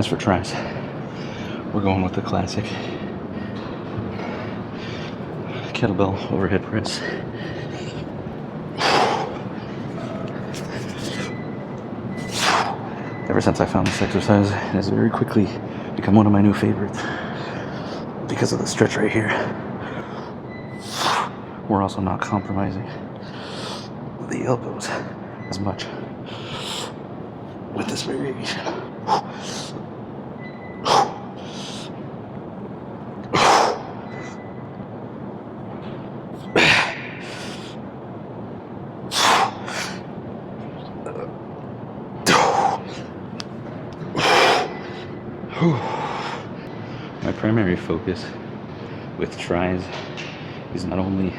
As for tries, we're going with the classic kettlebell overhead press. Ever since I found this exercise, it has very quickly become one of my new favorites because of the stretch right here. We're also not compromising the elbows as much with this variation. My primary focus with tries is not only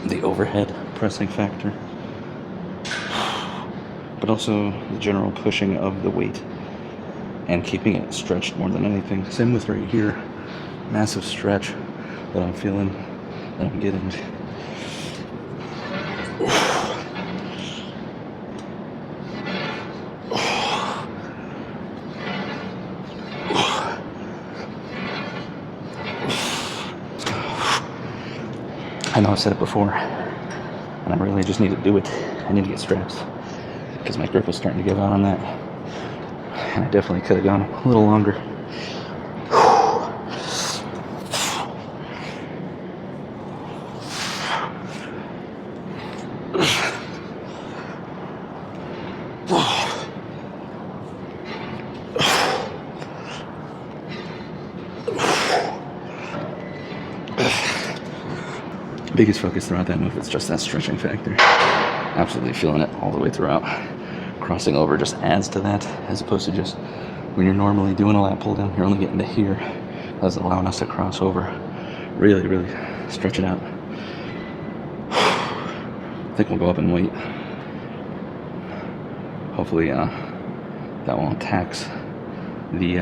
the overhead pressing factor, but also the general pushing of the weight and keeping it stretched more than anything. Same with right here, massive stretch that I'm feeling, that I'm getting. I know I've said it before, and I really just need to do it. I need to get straps because my grip was starting to give out on that, and I definitely could have gone a little longer. Biggest focus throughout that move is just that stretching factor. Absolutely feeling it all the way throughout. Crossing over just adds to that, as opposed to just when you're normally doing a lat pull down, you're only getting to here. That's allowing us to cross over. Really, really stretch it out. I think we'll go up in weight. Hopefully that won't tax the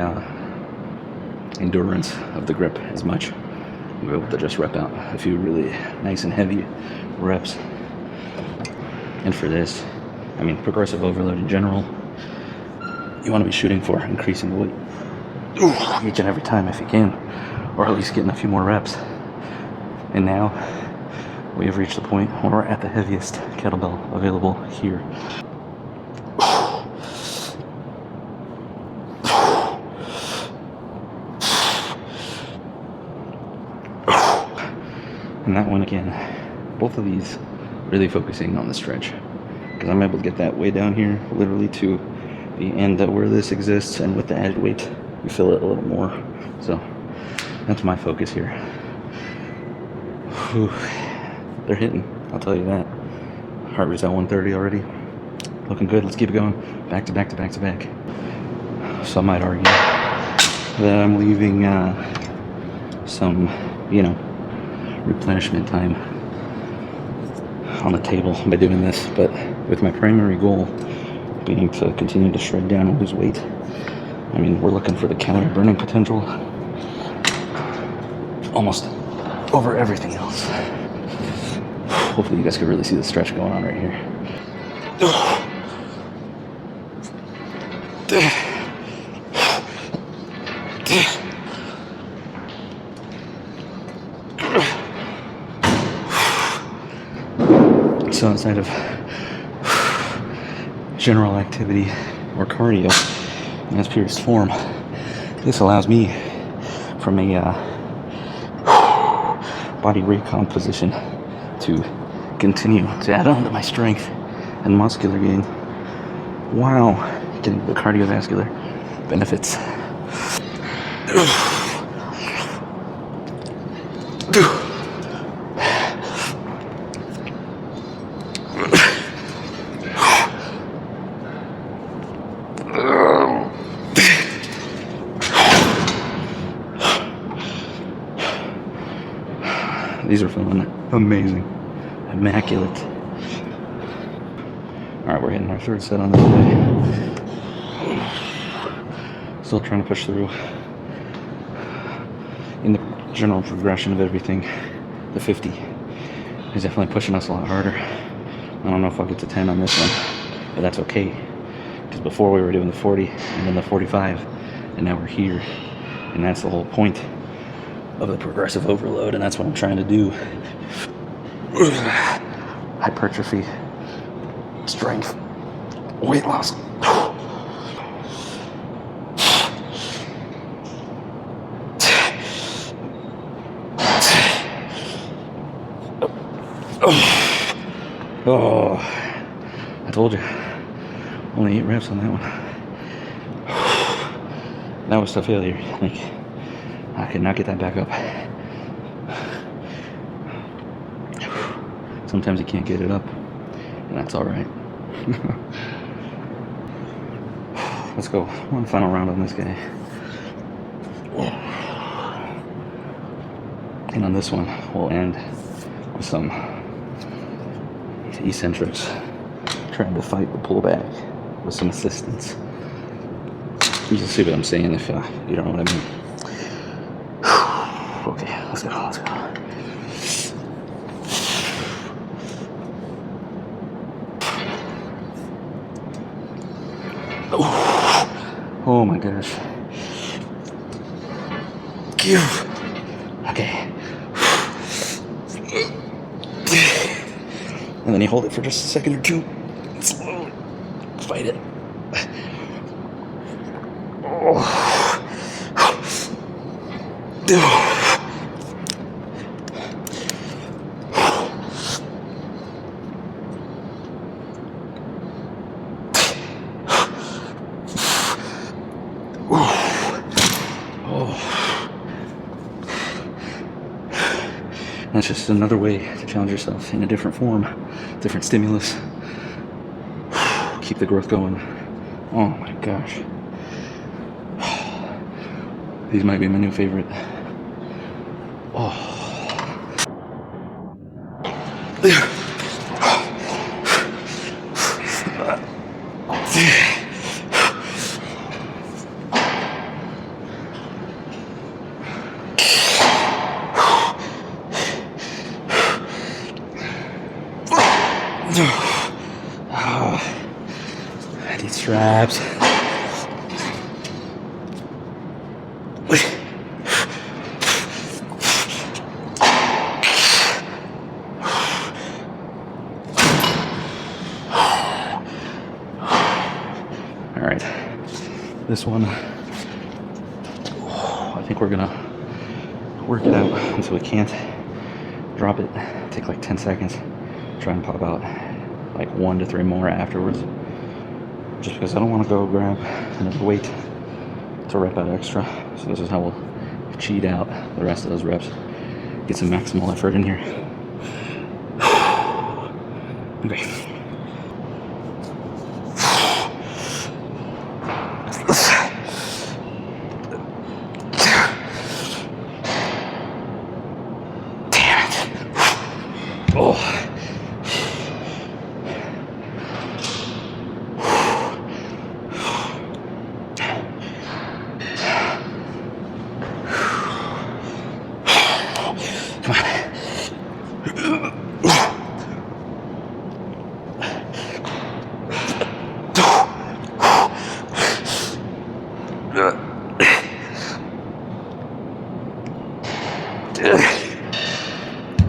endurance of the grip as much. We'll be able to just rep out a few really nice and heavy reps. And for this, I mean, progressive overload in general, you want to be shooting for increasing the weight each and every time if you can, or at least getting a few more reps. And now we have reached the point where we're at the heaviest kettlebell available here. And that one again, both of these really focusing on the stretch, because I'm able to get that way down here, literally to the end of where this exists, and with the added weight, you feel it a little more. So that's my focus here. Whew. They're hitting, I'll tell you that. Heart rate's at 130 already. Looking good, let's keep it going. Back to back to back to back. Some might argue that I'm leaving some, replenishment time on the table by doing this, but with my primary goal being to continue to shred down and lose weight, I mean, we're looking for the calorie burning potential almost over everything else. Hopefully you guys can really see the stretch going on right here. So outside of general activity or cardio in its purest form, this allows me from a body recomp position to continue to add on to my strength and muscular gain while getting the cardiovascular benefits. These are feeling amazing, immaculate. All right, we're hitting our third set on this day. Still trying to push through. In the general progression of everything, the 50 is definitely pushing us a lot harder. I don't know if I'll get to 10 on this one, but that's okay, Because before we were doing the 40 and then the 45, and now we're here. And that's the whole point of the progressive overload, and that's what I'm trying to do. Hypertrophy, strength, weight loss. Oh, I told you, only 8 reps on that one. That was a failure. Like, I could not get that back up. Sometimes you can't get it up, and that's all right. Let's go. One final round on this guy. And on this one, we'll end with some eccentrics, trying to fight the pullback with some assistance. You can see what I'm saying if you don't know what I mean. Okay, let's go, let's go. Oh my gosh. Okay. And then you hold it for just a second or two. Slowly fight it. That's just another way to challenge yourself in a different form, different stimulus. Keep the growth going. Oh my gosh. These might be my new favorite. Oh. I need straps. All right, this one, I think we're gonna work it out until we can't. Drop it, take like 10 seconds, try and pop out like 1 to 3 more afterwards. Just because I don't want to go grab another weight to rep out extra. So this is how we'll cheat out the rest of those reps. Get some maximal effort in here. Okay. Damn it. Oh. Come on.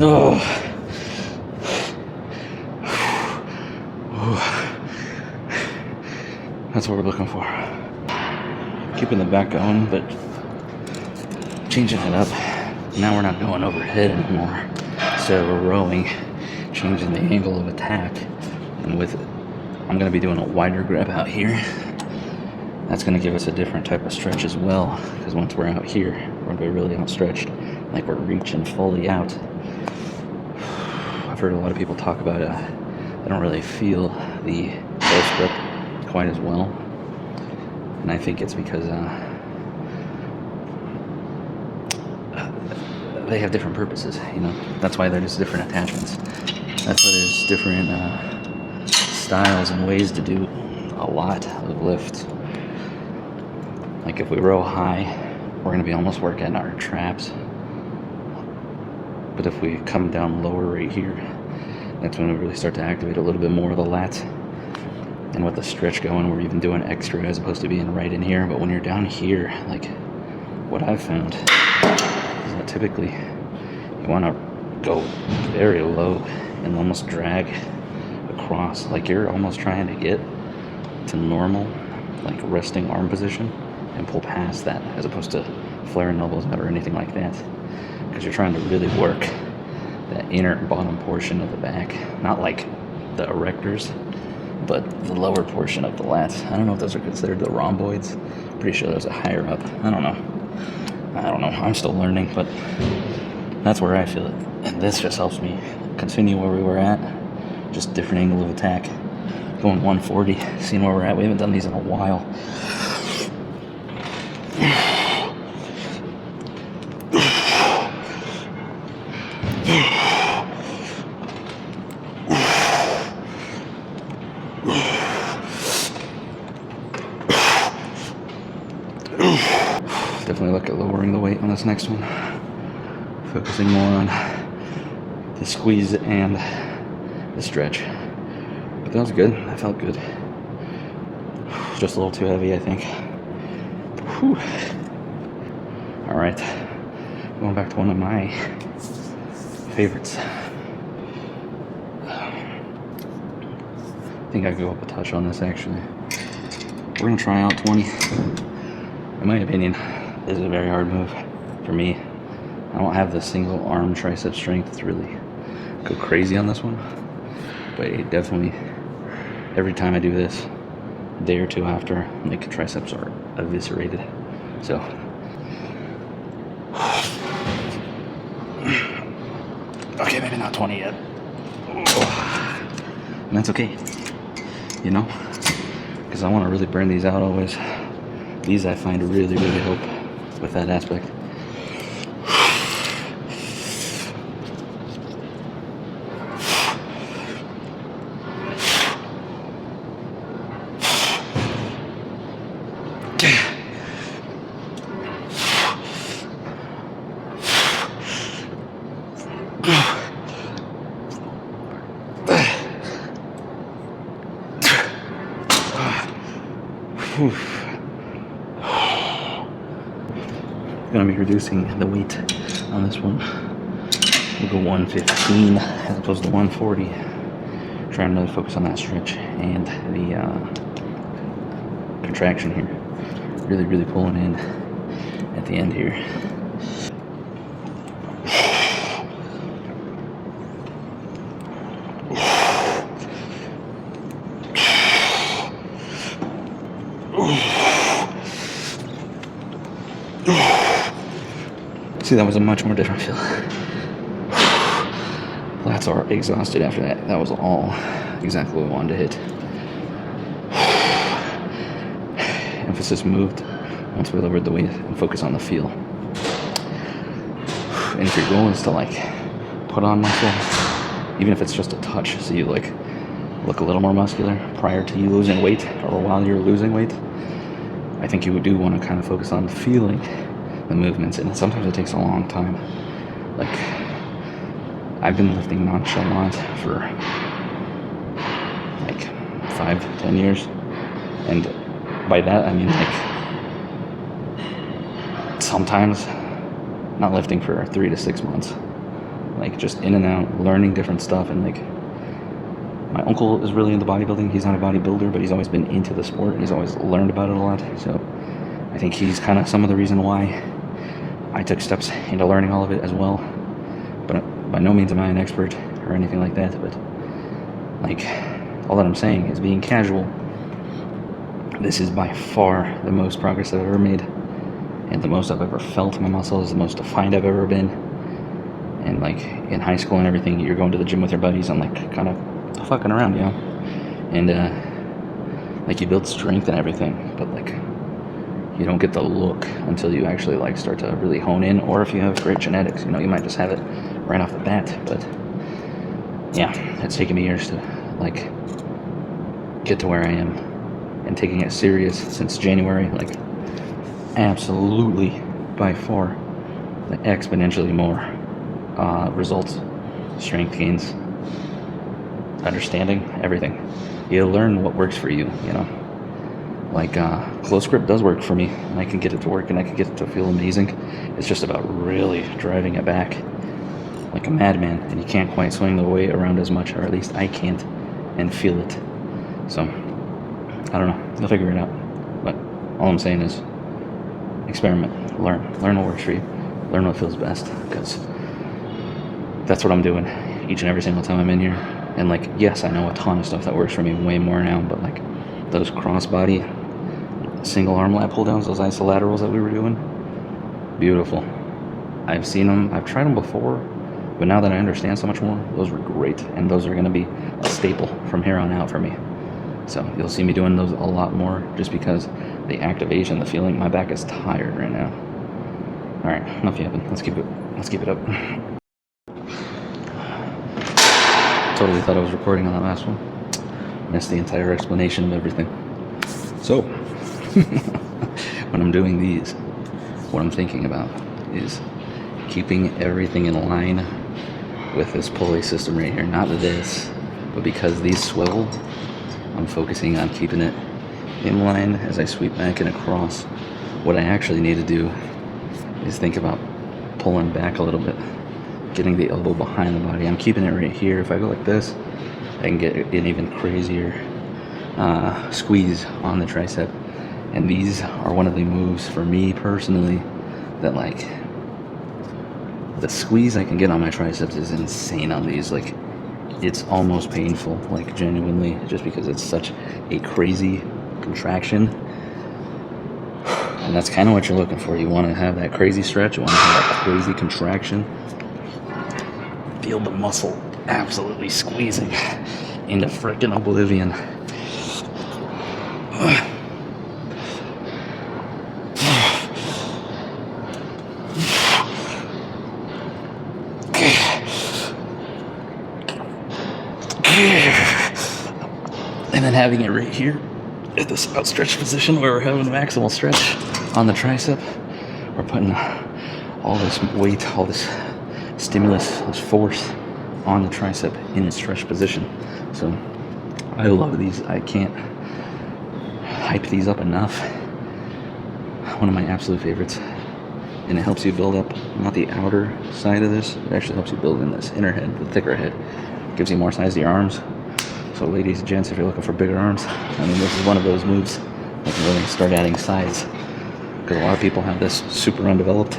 Oh. That's what we're looking for. Keeping the back going, but changing it up. Now we're not going overhead anymore. So we're rowing, changing the angle of attack. And with it, I'm going to be doing a wider grab out here. That's going to give us a different type of stretch as well. Because once we're out here, we're going to be really outstretched. Like we're reaching fully out. I've heard a lot of people talk about it. I don't really feel the close grip quite as well. And I think it's because they have different purposes, you know. That's why there's different attachments. That's why there's different styles and ways to do a lot of lift. Like if we row high, we're going to be almost working our traps. But if we come down lower right here, that's when we really start to activate a little bit more of the lats. And with the stretch going, we're even doing extra as opposed to being right in here. But when you're down here, like what I've found is that typically you want to go very low and almost drag across, like you're almost trying to get to normal, like resting arm position, and pull past that as opposed to flaring elbows out or anything like that, because you're trying to really work that inner bottom portion of the back, not like the erectors, but the lower portion of the lats. I don't know if those are considered the rhomboids. Pretty sure those are higher up. I don't know. I'm still learning, but that's where I feel it. And this just helps me continue where we were at. Just different angle of attack. Going 140, seeing where we're at. We haven't done these in a while. Definitely look at lowering the weight on this next one. Focusing more on the squeeze and the stretch. But that was good. That felt good. Just a little too heavy, I think. Whew. All right. Going back to one of my favorites. I think I go up a touch on this, actually. We're going to try out 20. In my opinion, this is a very hard move for me. I don't have the single arm tricep strength to really go crazy on this one. But it definitely, every time I do this, a day or two after, like, triceps are eviscerated. So, okay, maybe not 20 yet. And that's okay, you know? Because I want to really burn these out always. These I find really, really help with that aspect. Gonna be reducing the weight on this one. We'll go 115 as opposed to 140. Trying to really focus on that stretch and the contraction here. Really, really pulling in at the end here. See, that was a much more different feel. Lats are exhausted after that. That was all exactly what we wanted to hit. Emphasis moved once we lowered the weight and focus on the feel. And if your goal is to like put on muscle, even if it's just a touch, so you like look a little more muscular prior to you losing weight or while you're losing weight, I think you do want to kind of focus on feeling the movements, and sometimes it takes a long time. Like, I've been lifting nonchalant for like 5-10 years, and by that I mean like sometimes not lifting for 3 to 6 months, like just in and out, learning different stuff. And like, my uncle is really into bodybuilding. He's not a bodybuilder, but he's always been into the sport and he's always learned about it a lot. So I think he's kind of some of the reason why I took steps into learning all of it as well. But by no means am I an expert or anything like that. But like, all that I'm saying is, being casual, this is by far the most progress I've ever made, and the most I've ever felt my muscles, the most defined I've ever been. And like in high school and everything, you're going to the gym with your buddies and like kind of fucking around, you know? And like, you build strength and everything, but like, you don't get the look until you actually like start to really hone in. Or if you have great genetics, you know, you might just have it right off the bat. But yeah, it's taken me years to like get to where I am, and taking it serious since January. Like, absolutely by far, like, exponentially more results, strength gains, understanding, everything. you learn what works for you, you know. Like close grip does work for me, and I can get it to work, and I can get it to feel amazing. It's just about really driving it back like a madman, and you can't quite swing the weight around as much, or at least I can't, and feel it. So I don't know, you'll figure it out. But all I'm saying is experiment, learn what works for you, learn what feels best, because that's what I'm doing each and every single time I'm in here. And like, yes, I know a ton of stuff that works for me way more now, but like those crossbody single arm lat pull downs, those isolaterals that we were doing, beautiful. I've seen them, I've tried them before, but now that I understand so much more, those were great, and those are going to be a staple from here on out for me. So you'll see me doing those a lot more, just because the activation, the feeling, my back is tired right now. All right, enough yapping. Let's keep it up. Totally thought I was recording on that last one. Missed the entire explanation of everything. So when I'm doing these, what I'm thinking about is keeping everything in line with this pulley system right here. Not this, but because these swivel, I'm focusing on keeping it in line as I sweep back and across. What I actually need to do is think about pulling back a little bit, getting the elbow behind the body. I'm keeping it right here. If I go like this, I can get an even crazier squeeze on the tricep. And these are one of the moves for me personally that, like, the squeeze I can get on my triceps is insane on these. Like, it's almost painful, like genuinely, just because it's such a crazy contraction. And that's kind of what you're looking for. You want to have that crazy stretch, you want to have that crazy contraction. Feel the muscle absolutely squeezing into frickin' oblivion. And then having it right here at this outstretched position where we're having maximal stretch on the tricep. We're putting all this weight, all this stimulus, this force on the tricep in its stretched position. So I love these. I can't hype these up enough. One of my absolute favorites. And it helps you build up not the outer side of this, it actually helps you build in this inner head, the thicker head. It gives you more size to your arms. So ladies and gents, if you're looking for bigger arms, I mean, this is one of those moves that can really start adding size. Because a lot of people have this super undeveloped,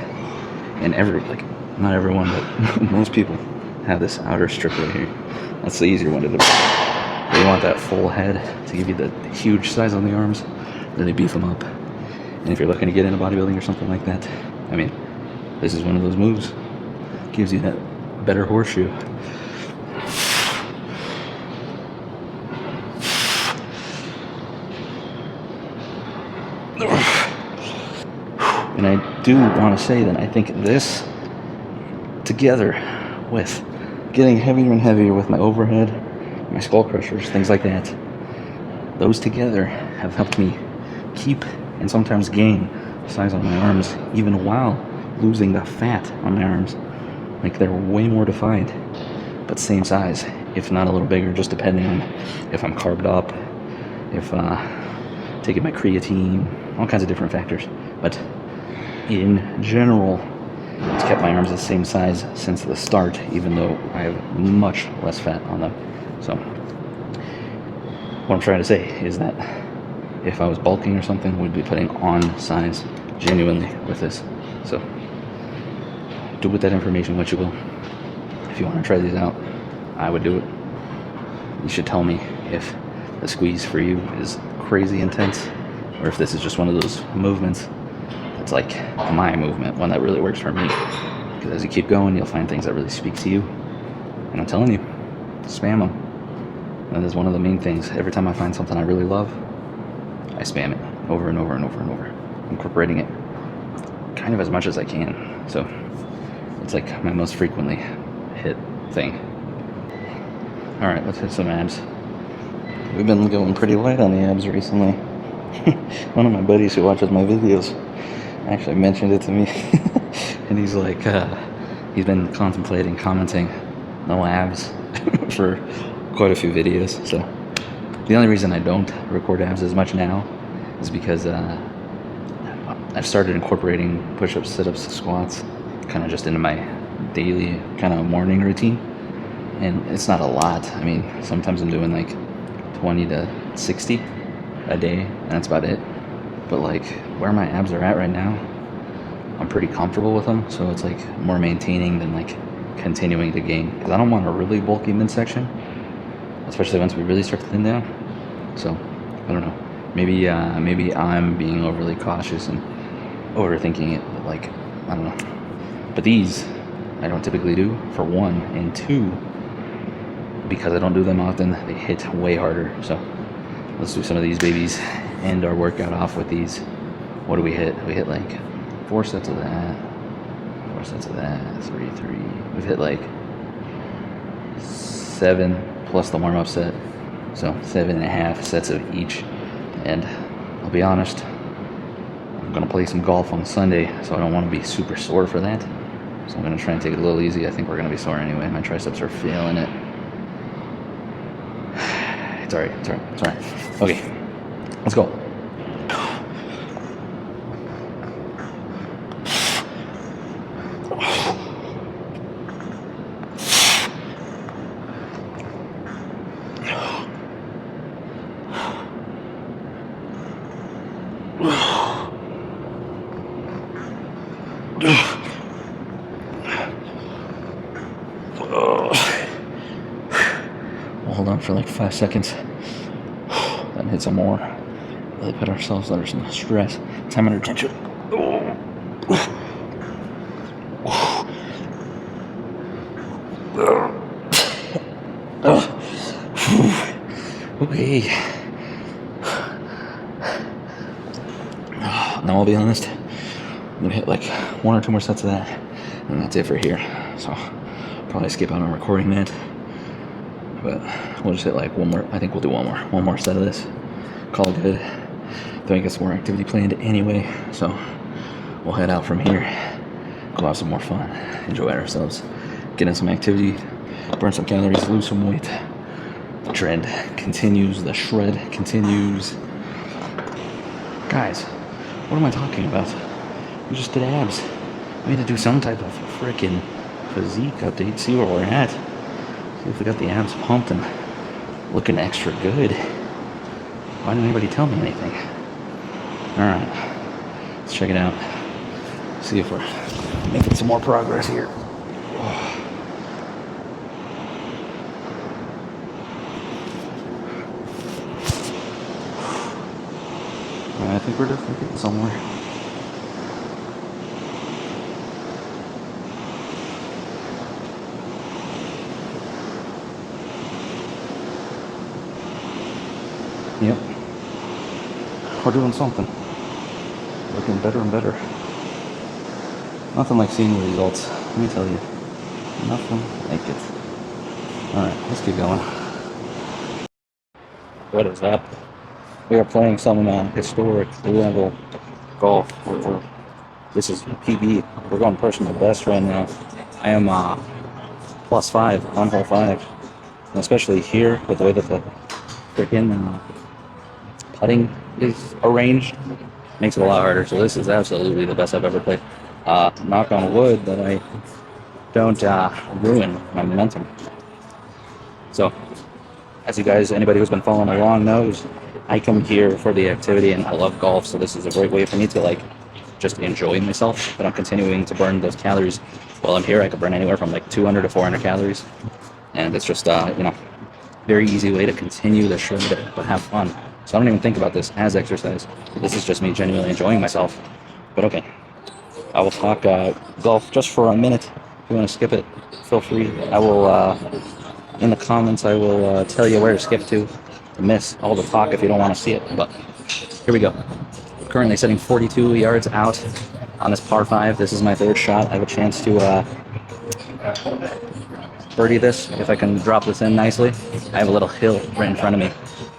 and not everyone, but most people have this outer strip right here. That's the easier one to develop. But you want that full head to give you the huge size on the arms, really beef them up. And if you're looking to get into bodybuilding or something like that, I mean, this is one of those moves. Gives you that better horseshoe. And I do want to say that I think this, together with getting heavier and heavier with my overhead, my skull crushers, things like that, those together have helped me keep and sometimes gain size on my arms, even while losing the fat on my arms. Like, they're way more defined, but same size, if not a little bigger, just depending on if I'm carved up, if taking my creatine, all kinds of different factors. But in general, it's kept my arms the same size since the start, even though I have much less fat on them. So what I'm trying to say is that if I was bulking or something, we'd be putting on size genuinely with this. So do with that information what you will. If you want to try these out, I would do it. You should tell me if the squeeze for you is crazy intense, or if this is just one of those movements that's like my movement, one that really works for me. Because as you keep going, you'll find things that really speak to you. And I'm telling you, spam them. That is one of the main things. Every time I find something I really love, I spam it over and over and over and over, incorporating it kind of as much as I can. So it's like my most frequently hit thing. All right, let's hit some abs. We've been going pretty light on the abs recently. One of my buddies who watches my videos actually mentioned it to me. And he's like, he's been contemplating commenting no abs for quite a few videos. So The only reason I don't record abs as much now is because I've started incorporating push-ups, sit-ups, squats kind of just into my daily kind of morning routine. And it's not a lot. I mean, sometimes I'm doing like 20 to 60 a day, and that's about it. But like where my abs are at right now, I'm pretty comfortable with them. So it's like more maintaining than like continuing to gain. Because I don't want a really bulky midsection, especially once we really start to thin down. So I don't know. Maybe I'm being overly cautious and overthinking it. But like I don't know. But these I don't typically do, for one, and two, because I don't do them often, they hit way harder. So let's do some of these babies, end our workout off with these. What do we hit? We hit like 4 sets of that, 4 sets of that, 3. We've hit like 7 plus the warm-up set, so 7.5 sets of each. And I'll be honest, I'm gonna play some golf on Sunday, so I don't want to be super sore for that. So I'm gonna try and take it a little easy. I think we're gonna be sore anyway. My triceps are feeling it. It's alright. Okay, let's go. We'll hold on for like 5 seconds, then hit some more. Really put ourselves under some stress. Time under tension. Okay. Now I'll be honest, I'm gonna hit like 1 or 2 more sets of that, and that's it for here. So probably skip out on recording that, but we'll just hit like 1 more. I think we'll do 1 more set of this. Call it good. Don't get some more activity planned anyway, so we'll head out from here, go have some more fun, enjoy ourselves, get in some activity, burn some calories, lose some weight. The trend continues, the shred continues. Guys, what am I talking about? We just did abs. We had to do some type of freaking physique update, see where we're at. See if we got the abs pumped and looking extra good. Why didn't anybody tell me anything? Alright, let's check it out. See if we're making some more progress here. I think we're definitely getting somewhere. Yep. We're doing something. Looking better and better. Nothing like seeing the results, let me tell you. Nothing like it. Alright, let's keep going. What is up? We are playing some historic level golf. This is PB. We're going personal best right now. I am +5 on hole 5. And especially here, with the way that the freaking putting is arranged, makes it a lot harder. So this is absolutely the best I've ever played. Knock on wood that I don't ruin my momentum. So, as you guys, anybody who's been following along knows, I come here for the activity and I love golf, so this is a great way for me to like just enjoy myself, but I'm continuing to burn those calories. While I'm here, I could burn anywhere from like 200 to 400 calories, and it's just very easy way to continue the shred but have fun. So I don't even think about this as exercise. This is just me genuinely enjoying myself. But okay, I will talk golf just for a minute. If you want to skip it, feel free. I will in the comments I will tell you where to skip to miss all the talk if you don't want to see it. But here we go. Currently sitting 42 yards out on this par 5. This is my 3rd shot. I have a chance to birdie this if I can drop this in nicely. I have a little hill right in front of me,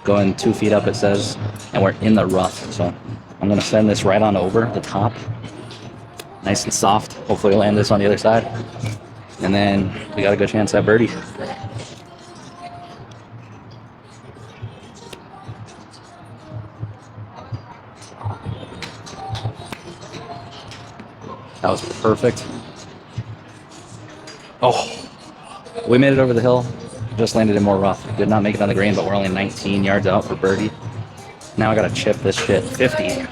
going 2 feet up it says, and we're in the rough. So I'm going to send this right on over the top, nice and soft. Hopefully land this on the other side, and then we got a good chance at birdie. That was perfect. Oh, we made it over the hill. Just landed in more rough. Did not make it on the green, but we're only 19 yards out for birdie. Now I gotta chip this shit. 50.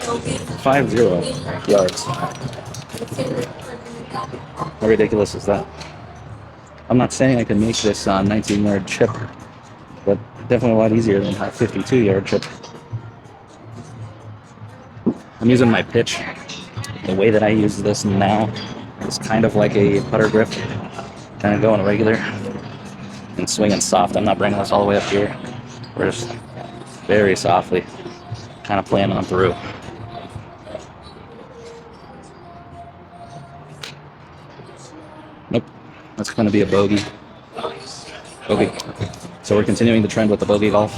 50 yards. How ridiculous is that? I'm not saying I can make this 19-yard chip, but definitely a lot easier than a 52-yard chip. I'm using my pitch. The way that I use this now is kind of like a putter grip, kind of going regular and swinging soft. I'm not bringing this all the way up here. We're just very softly kind of playing on through. Nope, that's going to be a bogey. Bogey. So we're continuing the trend with the bogey golf,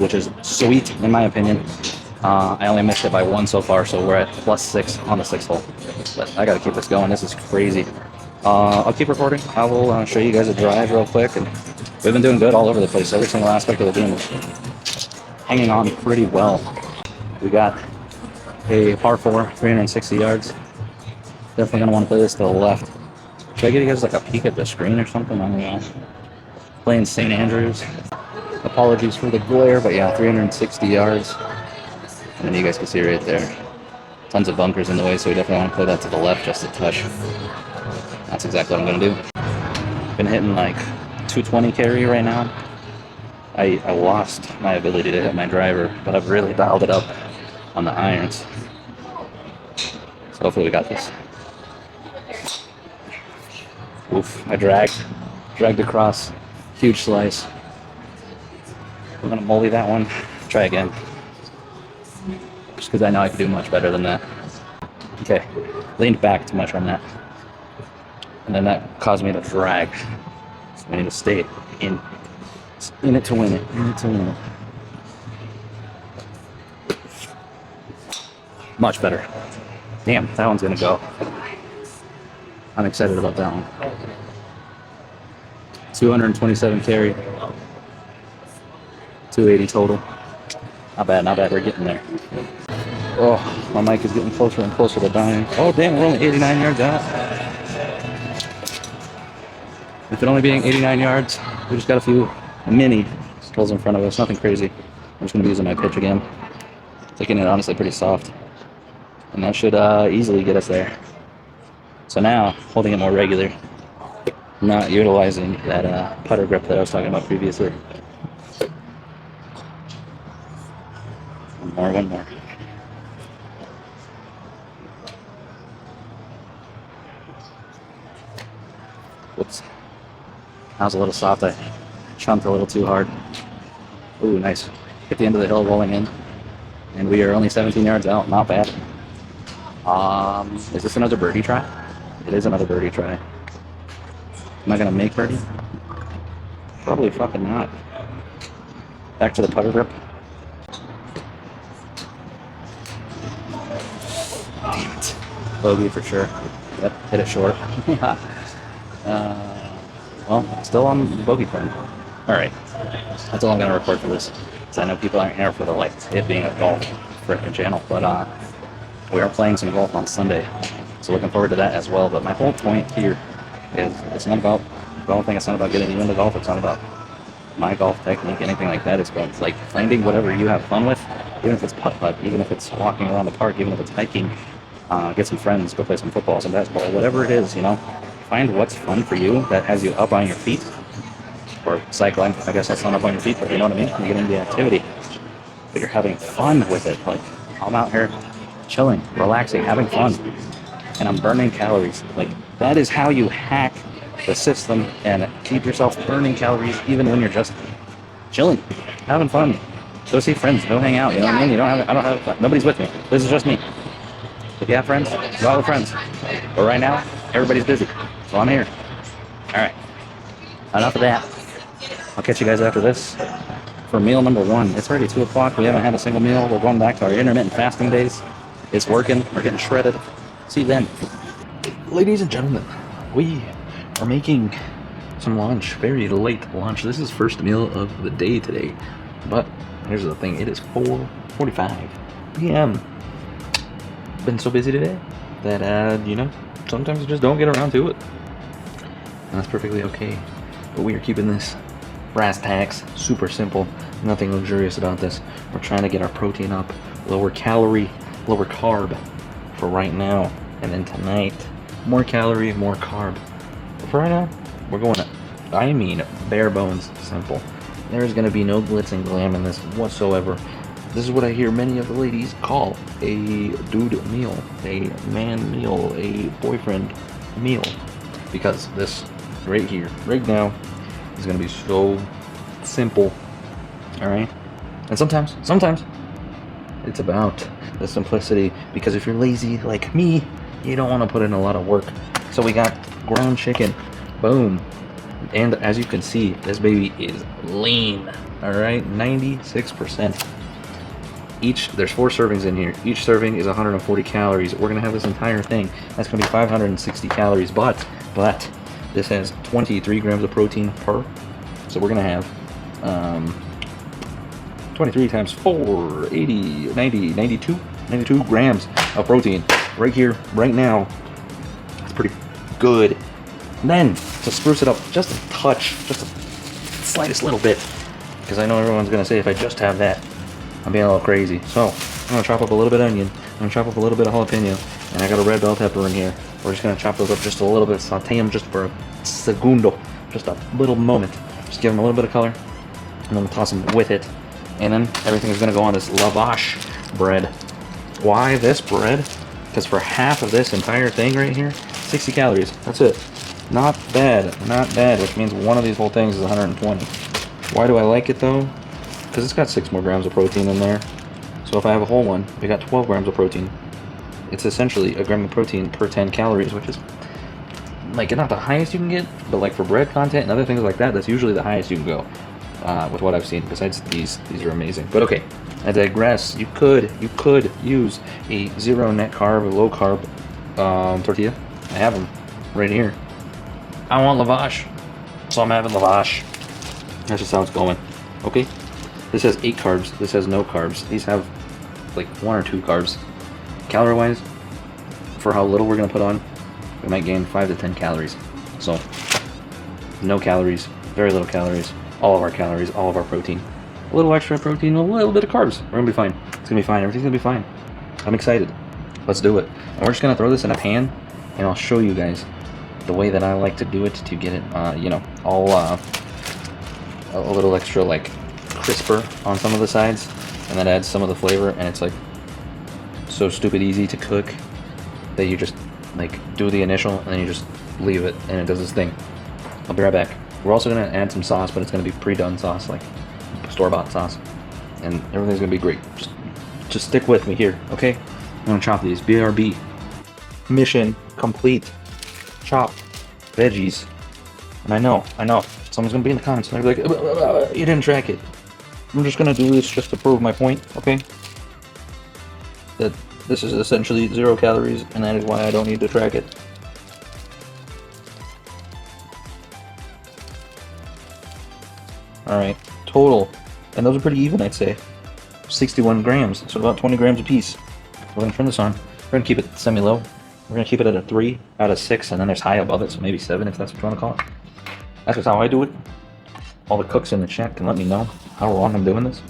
which is sweet in my opinion. I only missed it by 1 so far, so we're at +6 on the 6th hole. But I gotta keep this going. This is crazy. I'll keep recording. I will show you guys a drive real quick. And we've been doing good all over the place. Every single aspect of the game is hanging on pretty well. We got a par 4, 360 yards. Definitely gonna want to play this to the left. Should I give you guys like a peek at the screen or something? I don't know. Playing St. Andrews. Apologies for the glare, but yeah, 360 yards. And then you guys can see right there. Tons of bunkers in the way, so we definitely want to play that to the left just a touch. That's exactly what I'm going to do. Been hitting like 220 carry right now. I lost my ability to hit my driver, but I've really dialed it up on the irons. So hopefully we got this. Oof, I dragged across. Huge slice. I'm going to molly that one. Try again. Just because I know I can do much better than that. Okay, leaned back too much on that. And then that caused me to drag. So we need to stay in it to win it. In it to win it. Much better. Damn, that one's gonna go. I'm excited about that one. 227 carry. 280 total. Not bad, not bad. We're getting there. Oh, my mic is getting closer and closer to dying. Oh, damn, we're only 89 yards out. With it only being 89 yards, we just got a few mini holes in front of us. Nothing crazy. I'm just going to be using my pitch again. Taking it honestly pretty soft. And that should easily get us there. So now, holding it more regular. Not utilizing that putter grip that I was talking about previously. One more. Whoops. That was a little soft. I chunked a little too hard. Ooh, nice. Hit the end of the hill, rolling in. And we are only 17 yards out. Not bad. Is this another birdie try? It is another birdie try. Am I going to make birdie? Probably fucking not. Back to the putter grip. Damn it. Bogey for sure. Yep, hit it short. Well, still on the bogey plan. Alright. That's all I'm going to record for this. Because I know people aren't here for the it being a golf frickin' channel. But we are playing some golf on Sunday. So looking forward to that as well. But my whole point here is it's not about golfing. It's not about getting you into golf. It's not about my golf technique, anything like that. It's about finding whatever you have fun with. Even if it's putt-putt, even if it's walking around the park, even if it's hiking. Get some friends, go play some football, some basketball, whatever it is, Find what's fun for you that has you up on your feet. Or cycling, I guess that's not up on your feet, but you know what I mean? You get into the activity. But you're having fun with it. I'm out here chilling, relaxing, having fun. And I'm burning calories. That is how you hack the system and keep yourself burning calories even when you're just chilling, having fun. Go see friends, go hang out, you know what I mean? I don't have fun. Nobody's with me. This is just me. If you have friends, go out with friends. But right now, everybody's busy. So I'm here. Alright. Enough of that. I'll catch you guys after this for meal number 1. It's already 2 o'clock. We haven't had a single meal. We're going back to our intermittent fasting days. It's working. We're getting shredded. See you then. Ladies and gentlemen, we are making some lunch. Very late lunch. This is first meal of the day today. But here's the thing. It is 4:45 p.m. Been so busy today that, sometimes you just don't get around to it. And that's perfectly okay. But we are keeping this brass tacks super simple. Nothing luxurious about this. We're trying to get our protein up, lower calorie, lower carb for right now. And then tonight, more calorie, more carb. But for right now, we're going, I mean, bare bones simple. There's going to be no glitz and glam in this whatsoever. This is what I hear many of the ladies call a dude meal, a man meal, a boyfriend meal. Because this right here, right now, is going to be so simple. Alright? And sometimes, it's about the simplicity. Because if you're lazy like me, you don't want to put in a lot of work. So we got ground chicken. Boom. And as you can see, this baby is lean. Alright? 96%. There's 4 servings in here. Each serving is 140 calories. We're going to have this entire thing. That's going to be 560 calories. But this has 23 grams of protein per. So we're going to have 23 times 4, 80, 90, 92 grams of protein right here, right now. That's pretty good. And then, to spruce it up just a touch, just the slightest little bit, because I know everyone's going to say if I just have that, I'm being a little crazy. So, I'm going to chop up a little bit of onion, I'm going to chop up a little bit of jalapeno, and I got a red bell pepper in here. We're just going to chop those up just a little bit, saute them just for a segundo, just a little moment. Just give them a little bit of color, and then we'll toss them with it. And then everything is going to go on this lavash bread. Why this bread? Because for half of this entire thing right here, 60 calories. That's it. Not bad, which means one of these whole things is 120. Why do I like it though? Because it's got 6 more grams of protein in there. So if I have a whole one, we got 12 grams of protein. It's essentially a gram of protein per 10 calories, which is like not the highest you can get, but like for bread content and other things like that, that's usually the highest you can go with what I've seen. Besides these are amazing. But okay, I digress. You could use a 0 net carb, low carb tortilla. I have them right here. I want lavash, so I'm having lavash. That's just how it's going. Okay, this has 8 carbs. This has no carbs. These have like 1 or 2 carbs. Calorie wise, for how little we're gonna put on, we might gain 5 to 10 calories. So no calories, very little calories, all of our calories, all of our protein, a little extra protein, a little bit of carbs. We're gonna be fine. It's gonna be fine. Everything's gonna be fine. I'm excited. Let's do it. And we're just gonna throw this in a pan, and I'll show you guys the way that I like to do it to get it, you know, all a little extra like crisper on some of the sides, and that adds some of the flavor. And it's like so stupid easy to cook that you just like do the initial and then you just leave it and it does this thing. I'll be right back. We're also gonna add some sauce, but it's gonna be pre-done sauce, like store-bought sauce, and everything's gonna be great. Just stick with me here, okay? I'm gonna chop these. BRB. Mission complete. Chop veggies. And I know. Someone's gonna be in the comments and they're like, you didn't track it. I'm just gonna do this just to prove my point, okay? That this is essentially 0 calories, and that is why I don't need to track it. Alright, total, and those are pretty even, I'd say. 61 grams, so about 20 grams a piece. We're gonna turn this on. We're gonna keep it semi-low. We're gonna keep it at a 3 out of 6, and then there's high above it, so maybe 7 if that's what you want to call it. That's just how I do it. All the cooks in the chat can let me know how wrong I'm doing this.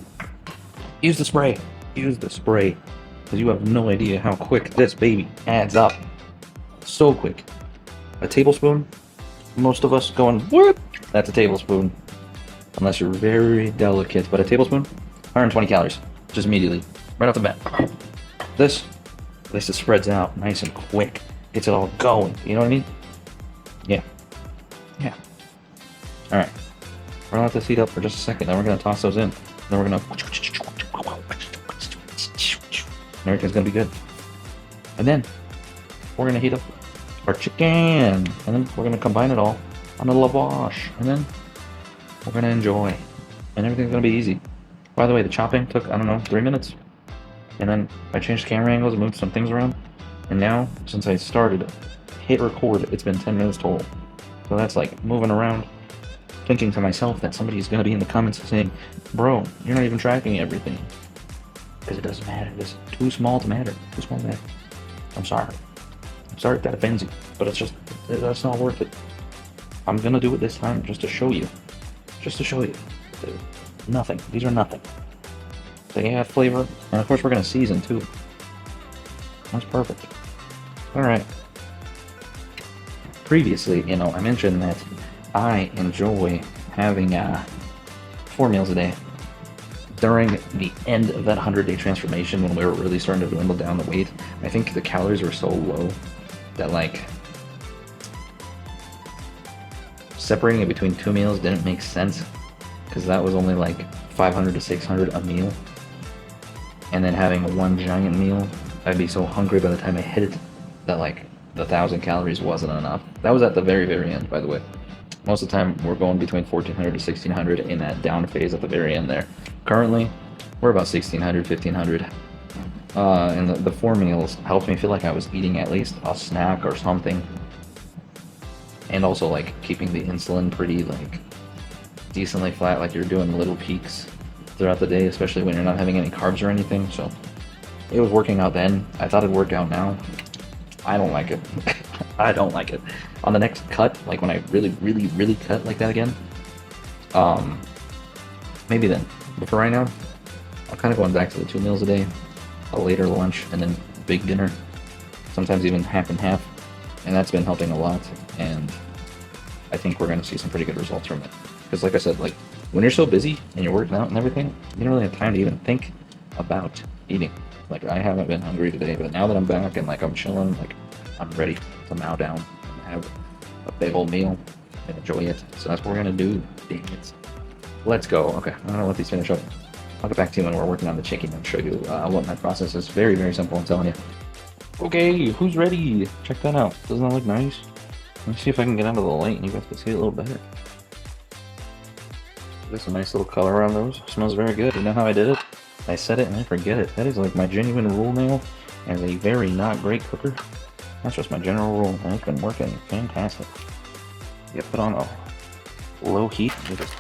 Use the spray. Use the spray. Because you have no idea how quick this baby adds up. So quick. A tablespoon? Most of us going, what? That's a tablespoon. Unless you're very delicate. But a tablespoon? 120 calories. Just immediately. Right off the bat. This just spreads out nice and quick. Gets it all going. You know what I mean? Yeah. Alright. We're gonna let this heat up for just a second. Then we're gonna toss those in. Then we're gonna... everything's gonna be good. And then we're gonna heat up our chicken, and then we're gonna combine it all on the lavash, and then we're gonna enjoy, and everything's gonna be easy. By the way, the chopping took, I don't know, 3 minutes, and then I changed camera angles and moved some things around, and now since I started hit record, it's been 10 minutes total. So that's like moving around, thinking to myself that somebody's gonna be in the comments saying, bro, you're not even tracking everything. Because it doesn't matter. It's too small to matter. I'm sorry. Sorry if that offends you, but it's just, that's not worth it. I'm gonna do it this time just to show you. Just to show you. Nothing. These are nothing. They add flavor, and of course we're gonna season too. That's perfect. Alright. Previously, I mentioned that I enjoy having 4 meals a day. During the end of that 100-day transformation, when we were really starting to dwindle down the weight, I think the calories were so low that, like, separating it between 2 meals didn't make sense, because that was only like 500 to 600 a meal. And then having one giant meal, I'd be so hungry by the time I hit it that, like, the 1,000 calories wasn't enough. That was at the very, very end, by the way. Most of the time, we're going between 1,400 to 1,600 in that down phase at the very end there. Currently, we're about 1,600, 1,500. And the 4 meals helped me feel like I was eating at least a snack or something. And also, like, keeping the insulin pretty, like, decently flat, like you're doing little peaks throughout the day, especially when you're not having any carbs or anything. So it was working out then. I thought it'd work out now. I don't like it. I don't like it. On the next cut, like when I really, really, really cut like that again, maybe then. But for right now, I'm kind of going back to the 2 meals a day, a later lunch, and then big dinner. Sometimes even half and half. And that's been helping a lot. And I think we're going to see some pretty good results from it. Because like I said, like, when you're so busy and you're working out and everything, you don't really have time to even think about eating. Like, I haven't been hungry today, but now that I'm back and, like, I'm chilling, like, I'm ready to mow down and have a big old meal and enjoy it. So that's what we're going to do. Dang it. Let's go. Okay, I'm going to let these finish up. I'll get back to you when we're working on the chicken and show you what my process is. Very, very simple, I'm telling you. Okay, who's ready? Check that out. Doesn't that look nice? Let me see if I can get out of the light and you guys can see it a little better. There's a nice little color on those. Smells very good. You know how I did it? I said it and I forget it. That is like my genuine rule now as a very not great cooker. That's just my general rule, and it's been working fantastic. You put on a low heat, you just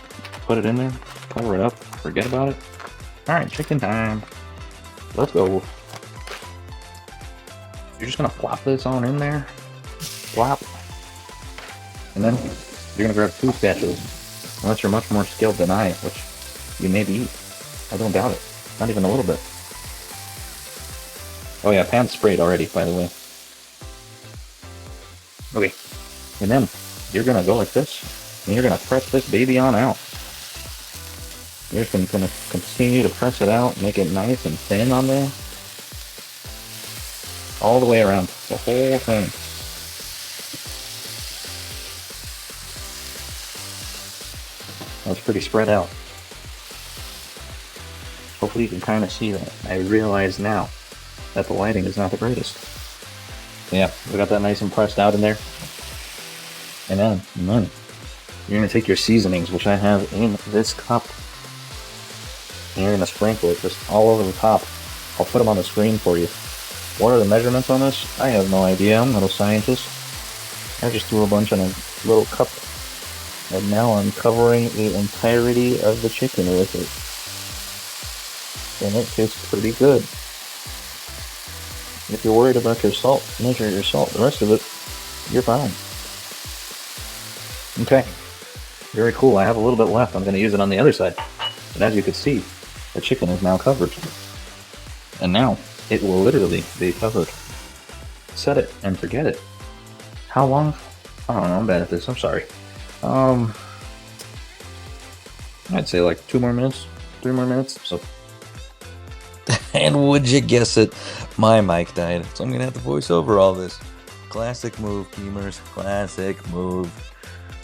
put it in there, cover it up, forget about it. Alright, chicken time. Let's go. You're just gonna plop this on in there. Plop. And then you're gonna grab 2 spatulas. Unless you're much more skilled than I, which you may be. I don't doubt it. Not even a little bit. Oh yeah, pan's sprayed already, by the way. Okay. And then you're gonna go like this, and you're gonna press this baby on out. You're just gonna continue to press it out, make it nice and thin on there. All the way around, the whole thing. That's pretty spread out. Hopefully you can kind of see that. I realize now that the lighting is not the greatest. Yeah, we got that nice and pressed out in there. And then you're going to take your seasonings, which I have in this cup, and you're going to sprinkle it just all over the top. I'll put them on the screen for you. What are the measurements on this? I have no idea. I'm not a scientist. I just threw a bunch in a little cup. And now I'm covering the entirety of the chicken with it. And it tastes pretty good. If you're worried about your salt, measure your salt. The rest of it, you're fine. Okay. Very cool. I have a little bit left. I'm going to use it on the other side. And as you can see, the chicken is now covered. And now, it will literally be covered. Set it and forget it. How long? I don't know. I'm bad at this. I'm sorry. I'd say like 2 more minutes, 3 more minutes. So, and would you guess it? My mic died, so I'm gonna have to voice over all this. Classic move, gamers. Classic move.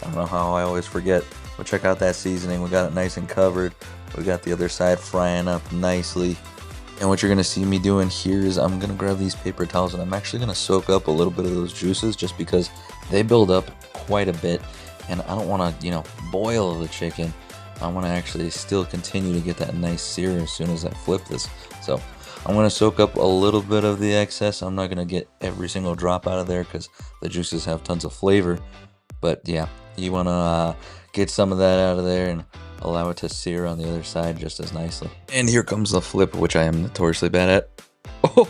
I don't know how I always forget. But check out that seasoning. We got it nice and covered. We got the other side frying up nicely. And what you're gonna see me doing here is I'm gonna grab these paper towels and I'm actually gonna soak up a little bit of those juices just because they build up quite a bit. And I don't want to, boil the chicken. I want to actually still continue to get that nice sear as soon as I flip this. So I'm going to soak up a little bit of the excess. I'm not going to get every single drop out of there because the juices have tons of flavor. But yeah, you want to get some of that out of there and allow it to sear on the other side just as nicely. And here comes the flip, which I am notoriously bad at. Oh,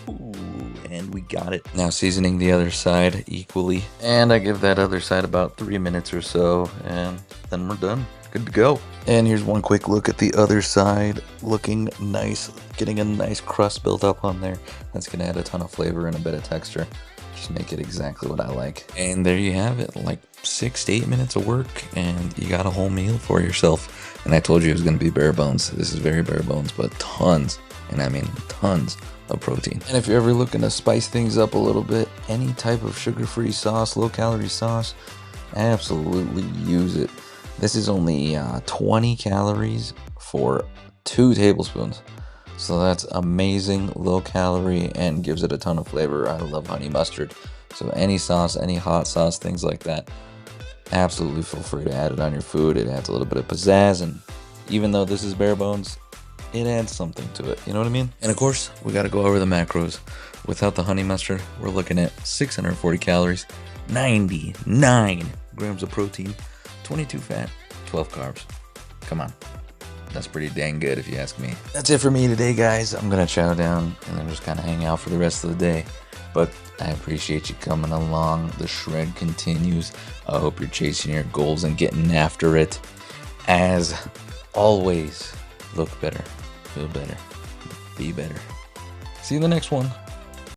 and and we got it. Now seasoning the other side equally, and I give that other side about 3 minutes or so, and then we're done. Good to go. And here's one quick look at the other side, looking nice, getting a nice crust built up on there. That's gonna add a ton of flavor and a bit of texture. Just make it exactly what I like. And there you have it, like 6 to 8 minutes of work, and you got a whole meal for yourself. And I told you it was gonna be bare bones. This is very bare bones, but tons, and I mean tons of protein. And if you're ever looking to spice things up a little bit, any type of sugar-free sauce, low-calorie sauce, absolutely use it. This is only 20 calories for 2 tablespoons. So that's amazing, low calorie, and gives it a ton of flavor. I love honey mustard. So any sauce, any hot sauce, things like that, absolutely feel free to add it on your food. It adds a little bit of pizzazz, and even though this is bare bones, it adds something to it. You know what I mean? And of course, we got to go over the macros. Without the honey mustard, we're looking at 640 calories, 99 grams of protein, 22 fat, 12 carbs. Come on. That's pretty dang good if you ask me. That's it for me today, guys. I'm going to chow down and then just kind of hang out for the rest of the day. But I appreciate you coming along. The shred continues. I hope you're chasing your goals and getting after it. As always, look better, feel better, be better. See you in the next one.